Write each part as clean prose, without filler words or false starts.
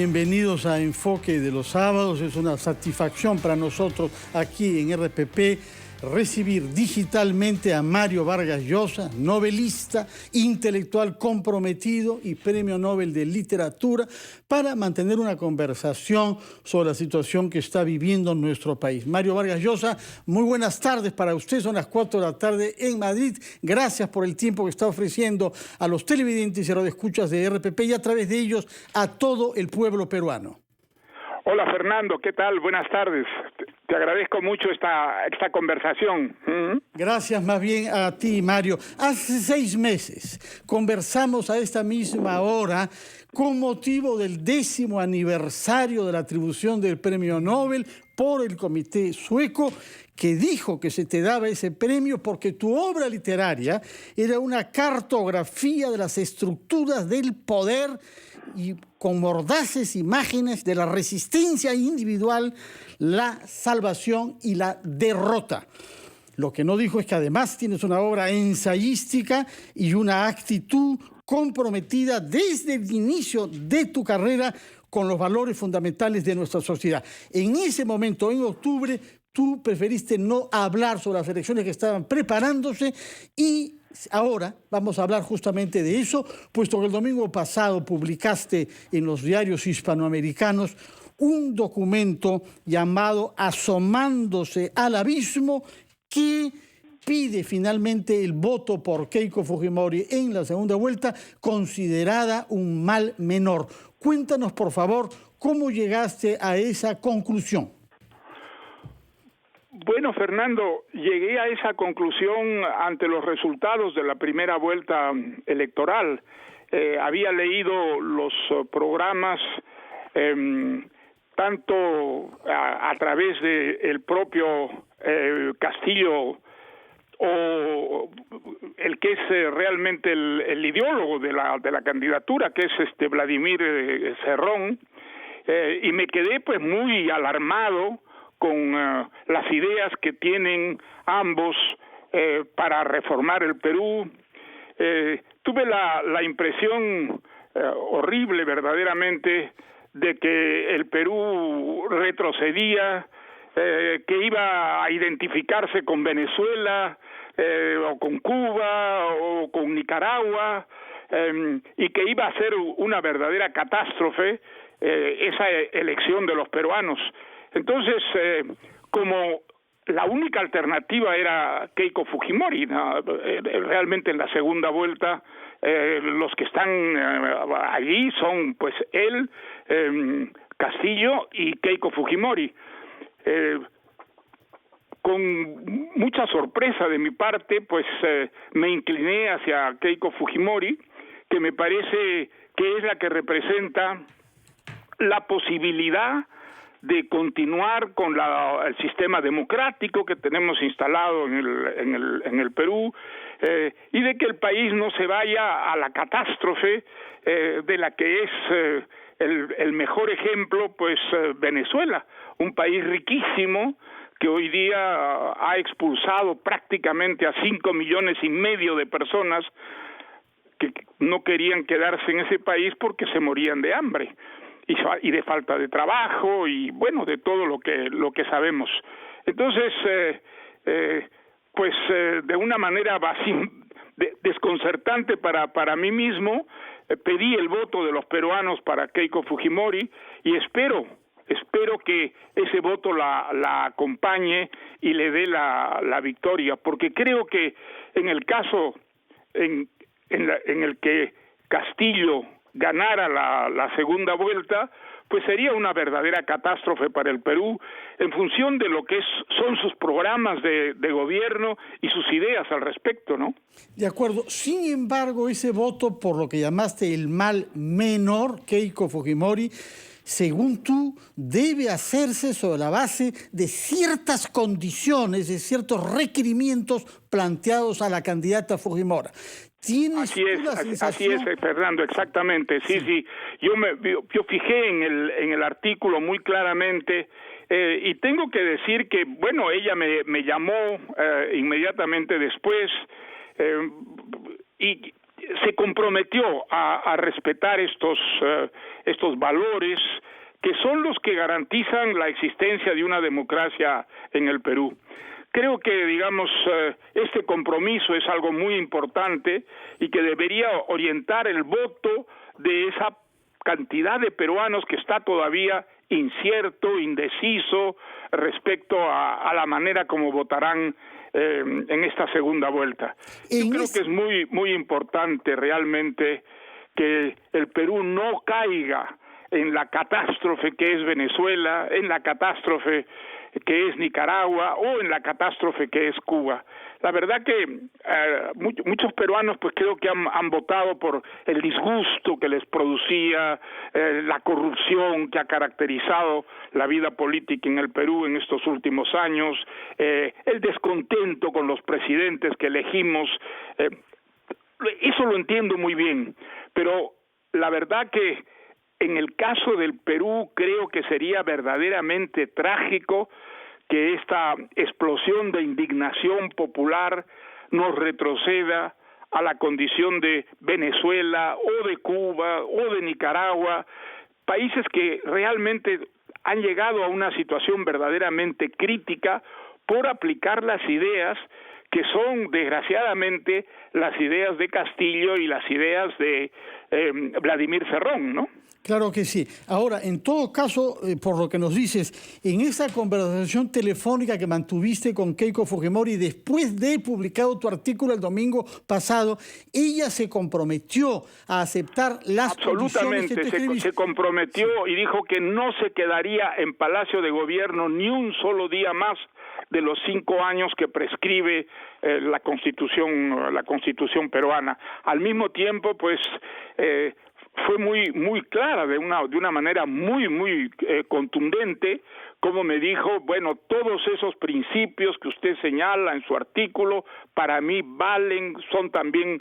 Bienvenidos a Enfoque de los Sábados. Es una satisfacción para nosotros aquí en RPP recibir digitalmente a Mario Vargas Llosa, novelista, intelectual comprometido y Premio Nobel de Literatura, para mantener una conversación sobre la situación que está viviendo nuestro país. Mario Vargas Llosa, muy buenas tardes para usted. Son las 4 de la tarde en Madrid. Gracias por el tiempo que está ofreciendo a los televidentes y radioescuchas de RPP y a través de ellos a todo el pueblo peruano. Hola Fernando, ¿qué tal? Buenas tardes. Te agradezco mucho esta conversación. Gracias más bien a ti, Mario. Hace 6 meses conversamos a esta misma hora con motivo del 10º aniversario de la atribución del Premio Nobel por el Comité Sueco, que dijo que se te daba ese premio porque tu obra literaria era una cartografía de las estructuras del poder y con mordaces imágenes de la resistencia individual, la salvación y la derrota. Lo que no dijo es que además tienes una obra ensayística y una actitud comprometida desde el inicio de tu carrera con los valores fundamentales de nuestra sociedad. En ese momento, en octubre, tú preferiste no hablar sobre las elecciones que estaban preparándose y ahora vamos a hablar justamente de eso, puesto que el domingo pasado publicaste en los diarios hispanoamericanos un documento llamado Asomándose al Abismo, que pide finalmente el voto por Keiko Fujimori en la segunda vuelta, considerada un mal menor. Cuéntanos, por favor, cómo llegaste a esa conclusión. Bueno, Fernando, llegué a esa conclusión ante los resultados de la primera vuelta electoral. Había leído los programas tanto a través del propio Castillo, o el que es realmente el ideólogo de la candidatura, que es Vladimir Cerrón, y me quedé pues muy alarmado con las ideas que tienen ambos para reformar el Perú. Tuve la impresión horrible verdaderamente de que el Perú retrocedía, que iba a identificarse con Venezuela o con Cuba o con Nicaragua, y que iba a ser una verdadera catástrofe esa elección de los peruanos. Entonces, como la única alternativa era Keiko Fujimori, ¿no? Realmente en la segunda vuelta los que están allí son pues él, Castillo y Keiko Fujimori. Con mucha sorpresa de mi parte, pues me incliné hacia Keiko Fujimori, que me parece que es la que representa la posibilidad de continuar con el sistema democrático que tenemos instalado en el Perú, y de que el país no se vaya a la catástrofe de la que es el mejor ejemplo, pues Venezuela, un país riquísimo que hoy día ha expulsado prácticamente a 5,5 millones de personas que no querían quedarse en ese país porque se morían de hambre y de falta de trabajo y bueno, de todo lo que sabemos. Entonces, de una manera desconcertante para mí mismo, pedí el voto de los peruanos para Keiko Fujimori y espero que ese voto la acompañe y le dé la victoria, porque creo que en el caso en el que Castillo ganara la segunda vuelta, pues sería una verdadera catástrofe para el Perú en función de lo que son sus programas de gobierno y sus ideas al respecto, ¿no? De acuerdo. Sin embargo, ese voto por lo que llamaste el mal menor, Keiko Fujimori, según tú, debe hacerse sobre la base de ciertas condiciones, de ciertos requerimientos planteados a la candidata Fujimori. Así es, Fernando, exactamente. Sí. Yo fijé en el artículo muy claramente, y tengo que decir que, bueno, ella me llamó inmediatamente después, y se comprometió a respetar estos valores que son los que garantizan la existencia de una democracia en el Perú. Creo que, digamos, este compromiso es algo muy importante y que debería orientar el voto de esa cantidad de peruanos que está todavía incierto, indeciso respecto a la manera como votarán en esta segunda vuelta. Yo creo que es muy, muy importante realmente que el Perú no caiga en la catástrofe que es Venezuela, en la catástrofe que es Nicaragua o en la catástrofe que es Cuba. La verdad que muchos peruanos pues creo que han votado por el disgusto que les producía la corrupción que ha caracterizado la vida política en el Perú en estos últimos años, el descontento con los presidentes que elegimos, eso lo entiendo muy bien, pero la verdad que en el caso del Perú creo que sería verdaderamente trágico que esta explosión de indignación popular nos retroceda a la condición de Venezuela o de Cuba o de Nicaragua, países que realmente han llegado a una situación verdaderamente crítica por aplicar las ideas que son desgraciadamente las ideas de Castillo y las ideas de Vladimir Cerrón, ¿no? Claro que sí. Ahora, en todo caso, por lo que nos dices, en esa conversación telefónica que mantuviste con Keiko Fujimori después de publicado tu artículo el domingo pasado, ella se comprometió a aceptar las condiciones que tú escribiste. Se comprometió y dijo que no se quedaría en Palacio de Gobierno ni un solo día más de los 5 años que prescribe la Constitución peruana. Al mismo tiempo, pues fue muy clara, de una manera muy contundente, como me dijo, bueno, todos esos principios que usted señala en su artículo, para mí valen, son también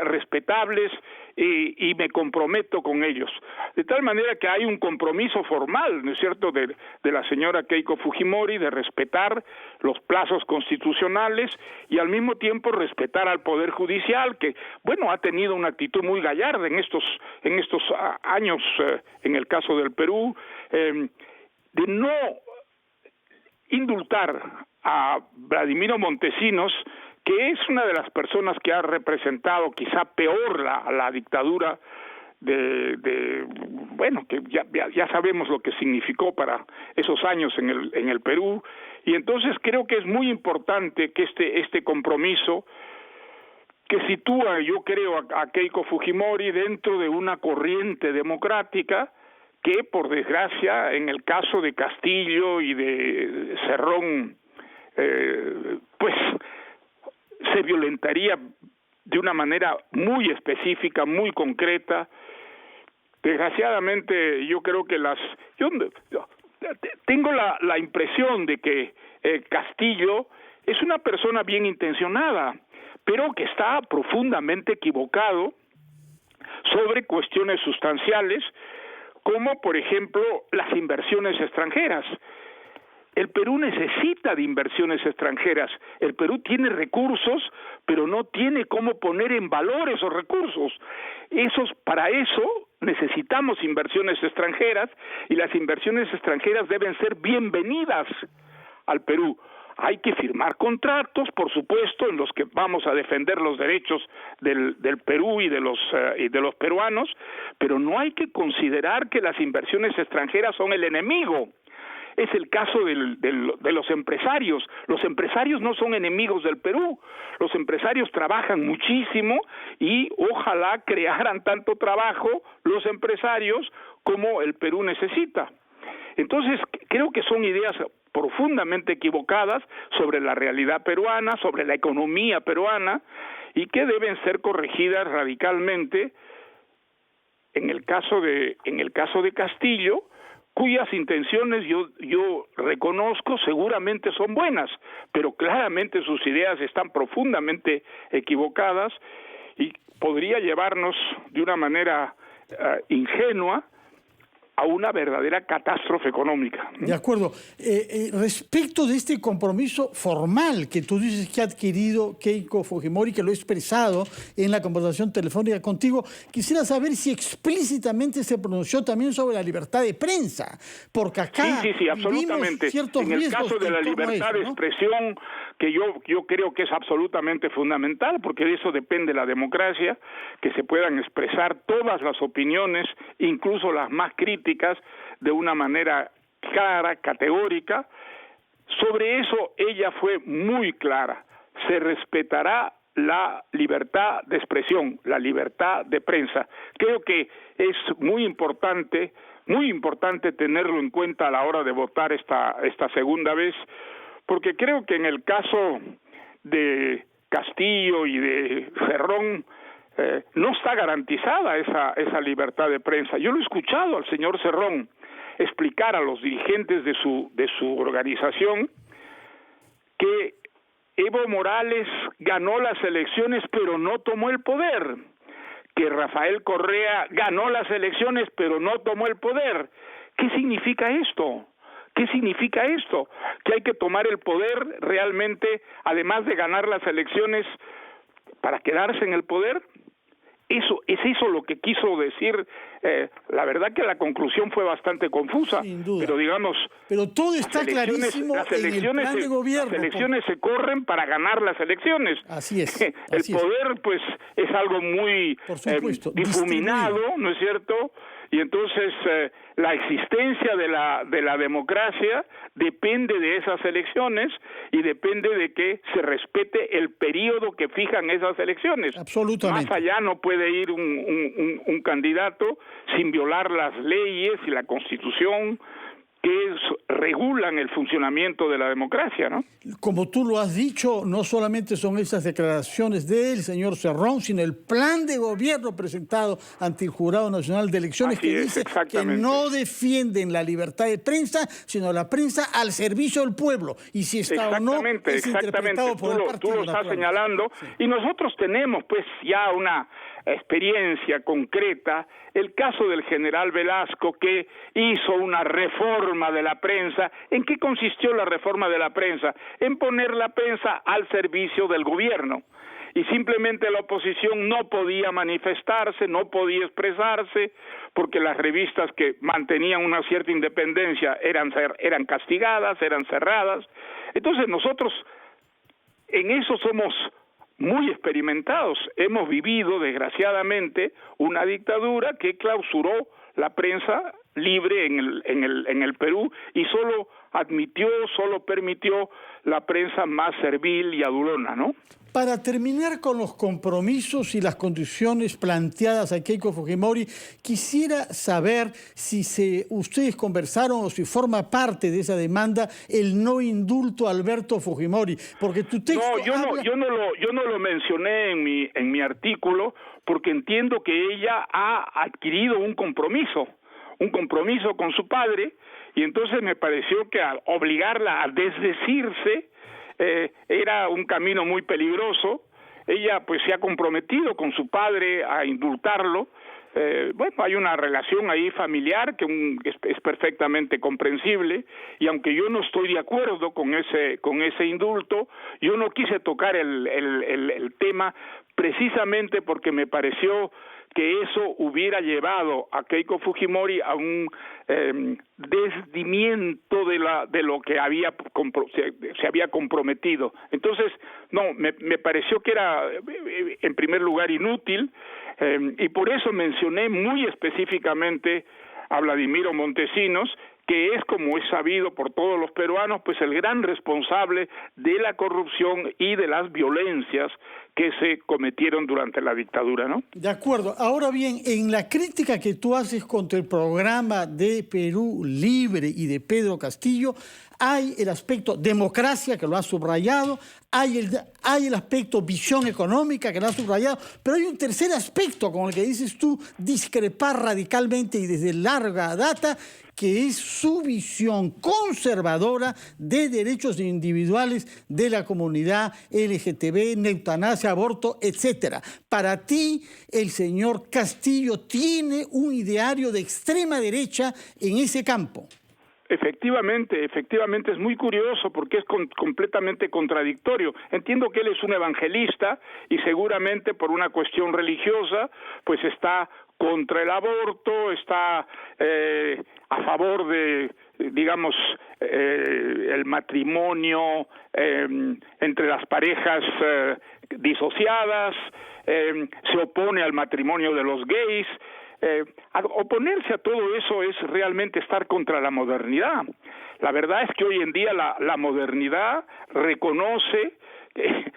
respetables y me comprometo con ellos. De tal manera que hay un compromiso formal, ¿no es cierto?, de la señora Keiko Fujimori de respetar los plazos constitucionales y al mismo tiempo respetar al Poder Judicial, que, bueno, ha tenido una actitud muy gallarda en estos años, en el caso del Perú, de no indultar a Vladimiro Montesinos, que es una de las personas que ha representado quizá peor la dictadura bueno, que ya sabemos lo que significó para esos años en el Perú, y entonces creo que es muy importante que este compromiso que sitúa, yo creo, a Keiko Fujimori dentro de una corriente democrática que, por desgracia, en el caso de Castillo y de Cerrón, pues se violentaría de una manera muy específica, muy concreta. Desgraciadamente, yo creo que yo tengo la impresión de que Castillo es una persona bien intencionada, pero que está profundamente equivocado sobre cuestiones sustanciales, como por ejemplo las inversiones extranjeras. El Perú necesita de inversiones extranjeras. El Perú tiene recursos, pero no tiene cómo poner en valor esos recursos. Para eso necesitamos inversiones extranjeras, y las inversiones extranjeras deben ser bienvenidas al Perú. Hay que firmar contratos, por supuesto, en los que vamos a defender los derechos del Perú y de los peruanos, pero no hay que considerar que las inversiones extranjeras son el enemigo. Es el caso de los empresarios. Los empresarios no son enemigos del Perú. Los empresarios trabajan muchísimo y ojalá crearan tanto trabajo los empresarios como el Perú necesita. Entonces, creo que son ideas profundamente equivocadas sobre la realidad peruana, sobre la economía peruana, y que deben ser corregidas radicalmente. En el caso de Castillo, cuyas intenciones yo reconozco seguramente son buenas, pero claramente sus ideas están profundamente equivocadas y podría llevarnos de una manera ingenua a una verdadera catástrofe económica. De acuerdo. Respecto de este compromiso formal que tú dices que ha adquirido Keiko Fujimori, que lo he expresado en la conversación telefónica contigo, quisiera saber si explícitamente se pronunció también sobre la libertad de prensa, porque acá sí, absolutamente. En el caso de la libertad de expresión, que yo creo que es absolutamente fundamental, porque de eso depende la democracia, que se puedan expresar todas las opiniones, incluso las más críticas, de una manera clara, categórica. Sobre eso ella fue muy clara. Se respetará la libertad de expresión, la libertad de prensa. Creo que es muy importante tenerlo en cuenta a la hora de votar esta segunda vez, porque creo que en el caso de Castillo y de Cerrón no está garantizada esa libertad de prensa. Yo lo he escuchado al señor Cerrón explicar a los dirigentes de su organización que Evo Morales ganó las elecciones pero no tomó el poder, que Rafael Correa ganó las elecciones pero no tomó el poder. ¿Qué significa esto? ¿Qué significa esto? Que hay que tomar el poder realmente, además de ganar las elecciones, para quedarse en el poder. ¿Es eso lo que quiso decir? La verdad que la conclusión fue bastante confusa. Sin duda. Pero digamos, pero todo está clarísimo en el plan de gobierno. Las elecciones se corren para ganar las elecciones. Así es. El poder, pues, es algo muy difuminado, ¿no es cierto? Y entonces la existencia de la democracia depende de esas elecciones y depende de que se respete el periodo que fijan esas elecciones. Absolutamente. Más allá no puede ir un candidato sin violar las leyes y la Constitución que regulan el funcionamiento de la democracia, ¿no? Como tú lo has dicho, no solamente son esas declaraciones del señor Cerrón, sino el plan de gobierno presentado ante el Jurado Nacional de Elecciones que dice que no defienden la libertad de prensa, sino la prensa al servicio del pueblo. Y si está o no, es interpretado por el partido. Tú lo estás señalando, sí. Y nosotros tenemos pues ya una experiencia concreta, el caso del general Velasco, que hizo una reforma de la prensa. ¿En qué consistió la reforma de la prensa? En poner la prensa al servicio del gobierno. Y simplemente la oposición no podía manifestarse, no podía expresarse, porque las revistas que mantenían una cierta independencia eran castigadas, eran cerradas. Entonces nosotros en eso somos muy experimentados. Hemos vivido, desgraciadamente, una dictadura que clausuró la prensa libre en el Perú y solo permitió la prensa más servil y adulona, ¿no? Para terminar con los compromisos y las condiciones planteadas a Keiko Fujimori, quisiera saber si ustedes conversaron o si forma parte de esa demanda el no indulto a Alberto Fujimori, porque tu texto yo no lo mencioné en mi artículo porque entiendo que ella ha adquirido un compromiso con su padre, y entonces me pareció que al obligarla a desdecirse era un camino muy peligroso. Ella pues se ha comprometido con su padre a indultarlo. Hay una relación ahí familiar que es perfectamente comprensible, y aunque yo no estoy de acuerdo con ese indulto, yo no quise tocar el tema precisamente porque me pareció que eso hubiera llevado a Keiko Fujimori a un desdimiento de lo que se había comprometido. Entonces, no, me pareció que era, en primer lugar, inútil, y por eso mencioné muy específicamente a Vladimiro Montesinos, que es, como es sabido por todos los peruanos, pues el gran responsable de la corrupción y de las violencias que se cometieron durante la dictadura, ¿no? De acuerdo. Ahora bien, en la crítica que tú haces contra el programa de Perú Libre y de Pedro Castillo, hay el aspecto democracia, que lo has subrayado, hay el aspecto visión económica, que lo has subrayado, pero hay un tercer aspecto con el que dices tú discrepar radicalmente y desde larga data, que es su visión conservadora de derechos individuales de la comunidad LGTB, eutanasia, eutanasia, aborto, etcétera. Para ti, el señor Castillo tiene un ideario de extrema derecha en ese campo. Efectivamente, es muy curioso porque es completamente contradictorio. Entiendo que él es un evangelista y seguramente por una cuestión religiosa, pues está contra el aborto, está a favor de, digamos, el matrimonio entre las parejas disociadas, se opone al matrimonio de los gays. Oponerse a todo eso es realmente estar contra la modernidad. La verdad es que hoy en día la modernidad reconoce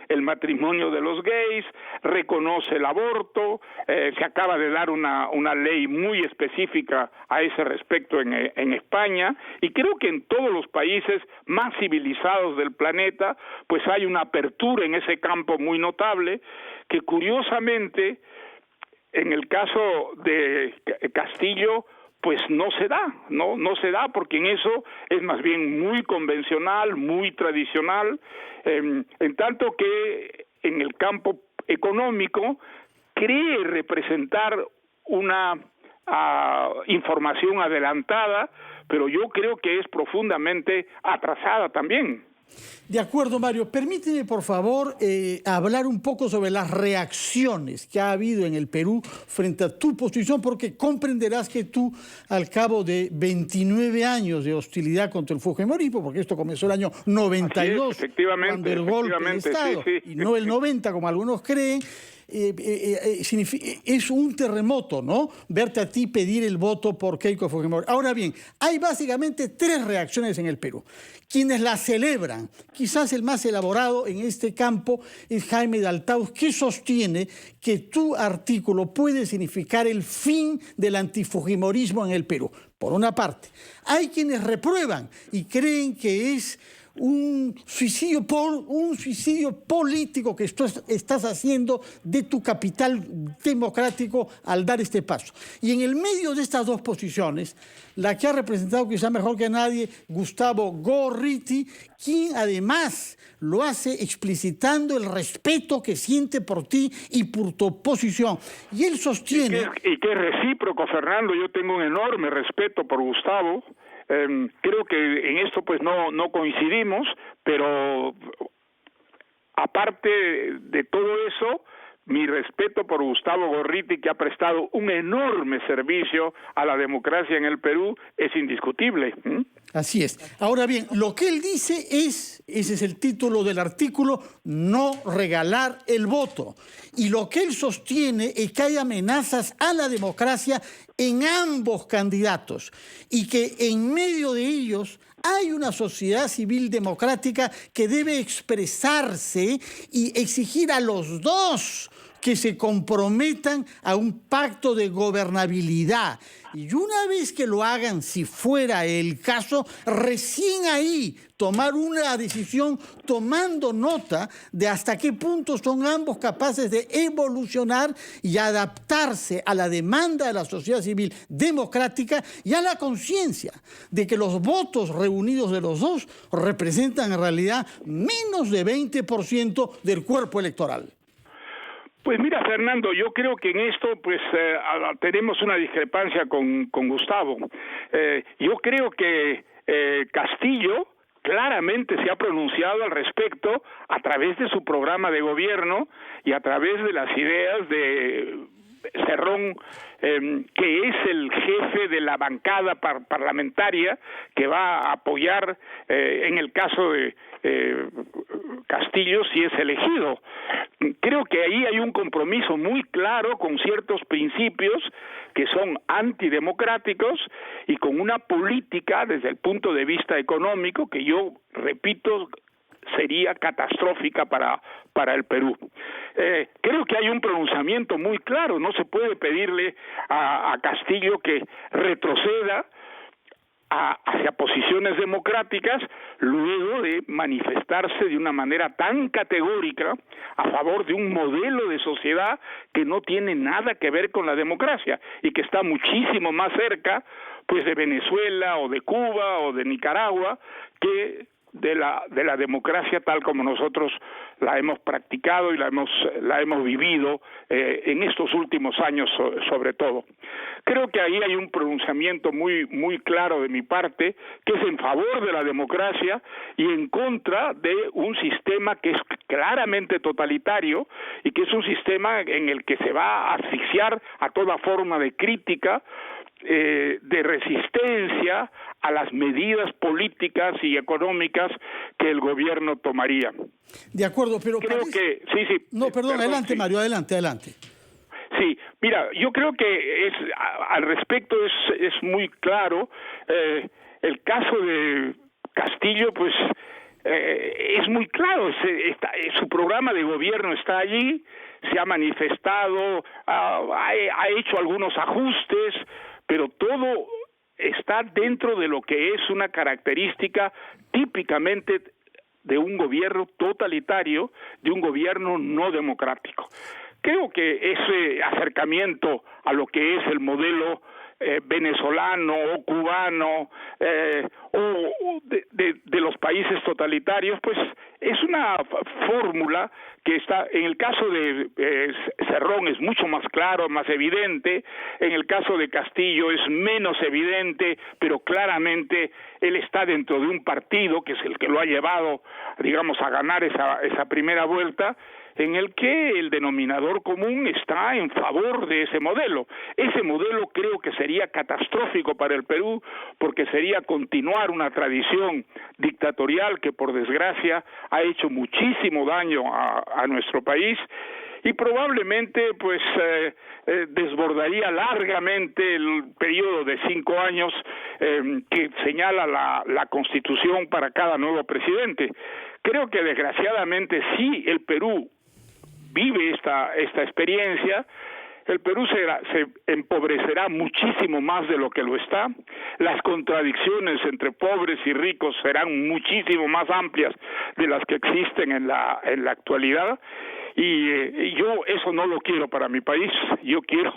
el matrimonio de los gays, reconoce el aborto, se acaba de dar una ley muy específica a ese respecto en España, y creo que en todos los países más civilizados del planeta pues hay una apertura en ese campo muy notable, que curiosamente en el caso de Castillo, pues no se da porque en eso es más bien muy convencional, muy tradicional, en tanto que en el campo económico cree representar una información adelantada, pero yo creo que es profundamente atrasada también. De acuerdo, Mario. Permíteme, por favor, hablar un poco sobre las reacciones que ha habido en el Perú frente a tu posición, porque comprenderás que tú, al cabo de 29 años de hostilidad contra el fujimorismo, porque esto comenzó el año 92, cuando el golpe de Estado, sí, y no el 90, como algunos creen, es un terremoto, ¿no? Verte a ti pedir el voto por Keiko Fujimori. Ahora bien, hay básicamente tres reacciones en el Perú. Quienes la celebran, quizás el más elaborado en este campo es Jaime Daltaus, que sostiene que tu artículo puede significar el fin del antifujimorismo en el Perú. Por una parte, hay quienes reprueban y creen que es un suicidio político que estás haciendo de tu capital democrático al dar este paso. Y en el medio de estas dos posiciones, la que ha representado quizá mejor que nadie, Gustavo Gorriti, quien además lo hace explicitando el respeto que siente por ti y por tu posición. Y él sostiene... Y que es recíproco, Fernando. Yo tengo un enorme respeto por Gustavo. Creo que en esto pues no coincidimos, pero aparte de todo eso, mi respeto por Gustavo Gorriti, que ha prestado un enorme servicio a la democracia en el Perú, es indiscutible. Así es. Ahora bien, lo que él dice ese es el título del artículo, no regalar el voto. Y lo que él sostiene es que hay amenazas a la democracia en ambos candidatos y que en medio de ellos hay una sociedad civil democrática que debe expresarse y exigir a los dos que se comprometan a un pacto de gobernabilidad. Y una vez que lo hagan, si fuera el caso, recién ahí tomar una decisión tomando nota de hasta qué punto son ambos capaces de evolucionar y adaptarse a la demanda de la sociedad civil democrática y a la conciencia de que los votos reunidos de los dos representan en realidad menos de 20% del cuerpo electoral. Pues mira, Fernando, yo creo que en esto pues tenemos una discrepancia con Gustavo. Yo creo que Castillo claramente se ha pronunciado al respecto a través de su programa de gobierno y a través de las ideas de Cerrón, que es el jefe de la bancada parlamentaria que va a apoyar en el caso de Castillo si es elegido. Creo que ahí hay un compromiso muy claro con ciertos principios que son antidemocráticos y con una política desde el punto de vista económico que yo repito sería catastrófica para el Perú. Creo que hay un pronunciamiento muy claro, no se puede pedirle a Castillo que retroceda hacia posiciones democráticas luego de manifestarse de una manera tan categórica a favor de un modelo de sociedad que no tiene nada que ver con la democracia y que está muchísimo más cerca pues de Venezuela o de Cuba o de Nicaragua que de la democracia tal como nosotros la hemos practicado y la hemos vivido en estos últimos años sobre todo. Creo que ahí hay un pronunciamiento muy claro de mi parte, que es en favor de la democracia y en contra de un sistema que es claramente totalitario y que es un sistema en el que se va a asfixiar a toda forma de crítica, de resistencia a las medidas políticas y económicas que el gobierno tomaría. De acuerdo, pero creo que sí. No, perdón, adelante, sí. Mario, adelante. Sí, mira, yo creo que al respecto es muy claro. El caso de Castillo, pues es muy claro. Su programa de gobierno está allí, se ha manifestado, ha hecho algunos ajustes, pero todo está dentro de lo que es una característica típicamente de un gobierno totalitario, de un gobierno no democrático. Creo que ese acercamiento a lo que es el modelo venezolano o cubano o de los países totalitarios, pues es una fórmula que está, en el caso de Cerrón es mucho más claro, más evidente, en el caso de Castillo es menos evidente, pero claramente él está dentro de un partido que es el que lo ha llevado, digamos, a ganar esa primera vuelta, en el que el denominador común está en favor de ese modelo. Ese modelo creo que sería catastrófico para el Perú, porque sería continuar una tradición dictatorial que por desgracia ha hecho muchísimo daño a nuestro país, y probablemente pues desbordaría largamente el periodo de 5 años que señala la Constitución para cada nuevo presidente. Creo que desgraciadamente sí el Perú vive esta experiencia, el Perú se empobrecerá muchísimo más de lo que lo está, las contradicciones entre pobres y ricos serán muchísimo más amplias de las que existen en la actualidad, y yo eso no lo quiero para mi país. Yo quiero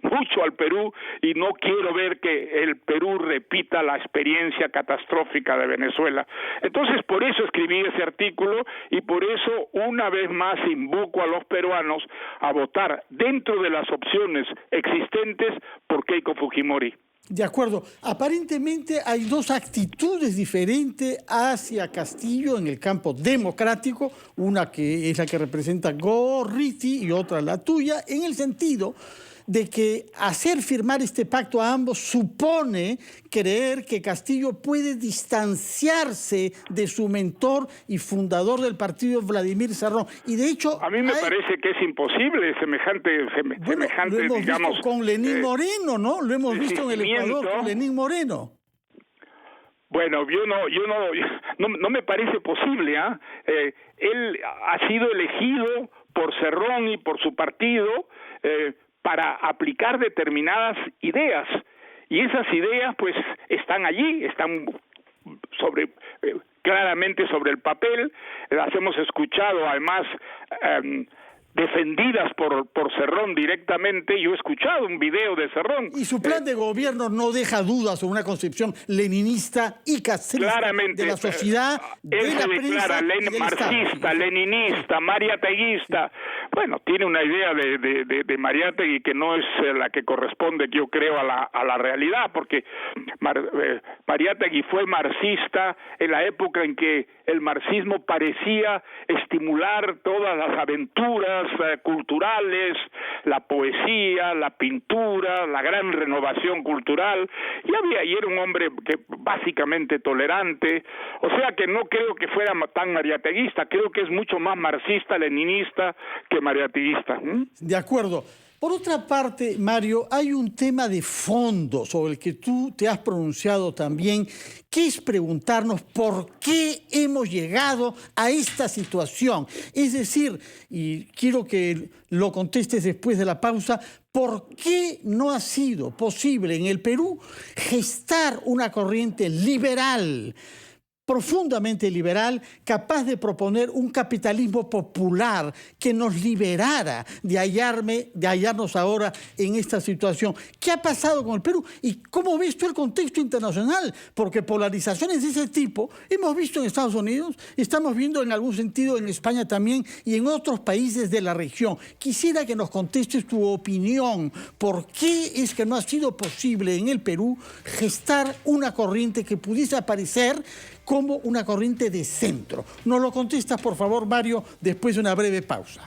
mucho al Perú y no quiero ver que el Perú repita la experiencia catastrófica de Venezuela. Entonces, por eso escribí ese artículo y por eso una vez más invoco a los peruanos a votar dentro de las opciones existentes por Keiko Fujimori. De acuerdo. Aparentemente hay dos actitudes diferentes hacia Castillo en el campo democrático, una que es la que representa Gorriti y otra la tuya, en el sentido de que hacer firmar este pacto a ambos supone creer que Castillo puede distanciarse de su mentor y fundador del partido, Vladimir Cerrón. Y de hecho, a mí me parece que es imposible semejante lo hemos digamos, visto con Lenín Moreno, ¿no? Lo hemos visto en el Ecuador con Lenín Moreno. Bueno, yo no me parece posible, él ha sido elegido por Cerrón y por su partido para aplicar determinadas ideas, y esas ideas pues están allí, están claramente sobre el papel, las hemos escuchado además defendidas por Cerrón directamente. Yo he escuchado un video de Cerrón. Y su plan de gobierno no deja dudas sobre una concepción leninista y castrista claramente, de la sociedad, de la prensa y del marxista, leninista, mariateguista. Bueno, tiene una idea de Mariátegui que no es la que corresponde, yo creo, a la realidad, porque Mariátegui fue marxista en la época en que el marxismo parecía estimular todas las aventuras culturales, la poesía, la pintura, la gran renovación cultural, y era un hombre que básicamente tolerante, o sea que no creo que fuera tan mariateguista, creo que es mucho más marxista, leninista que mariateguista. De acuerdo. Por otra parte, Mario, hay un tema de fondo sobre el que tú te has pronunciado también, que es preguntarnos por qué hemos llegado a esta situación. Es decir, y quiero que lo contestes después de la pausa, ¿por qué no ha sido posible en el Perú gestar una corriente liberal profundamente liberal, capaz de proponer un capitalismo popular que nos liberara de hallarnos ahora en esta situación. ¿Qué ha pasado con el Perú? ¿Y cómo ves tú el contexto internacional? Porque polarizaciones de ese tipo hemos visto en Estados Unidos, estamos viendo en algún sentido en España también y en otros países de la región. Quisiera que nos contestes tu opinión. ¿Por qué es que no ha sido posible en el Perú gestar una corriente que pudiese aparecer como una corriente de centro? Nos lo contestas, por favor, Mario, después de una breve pausa.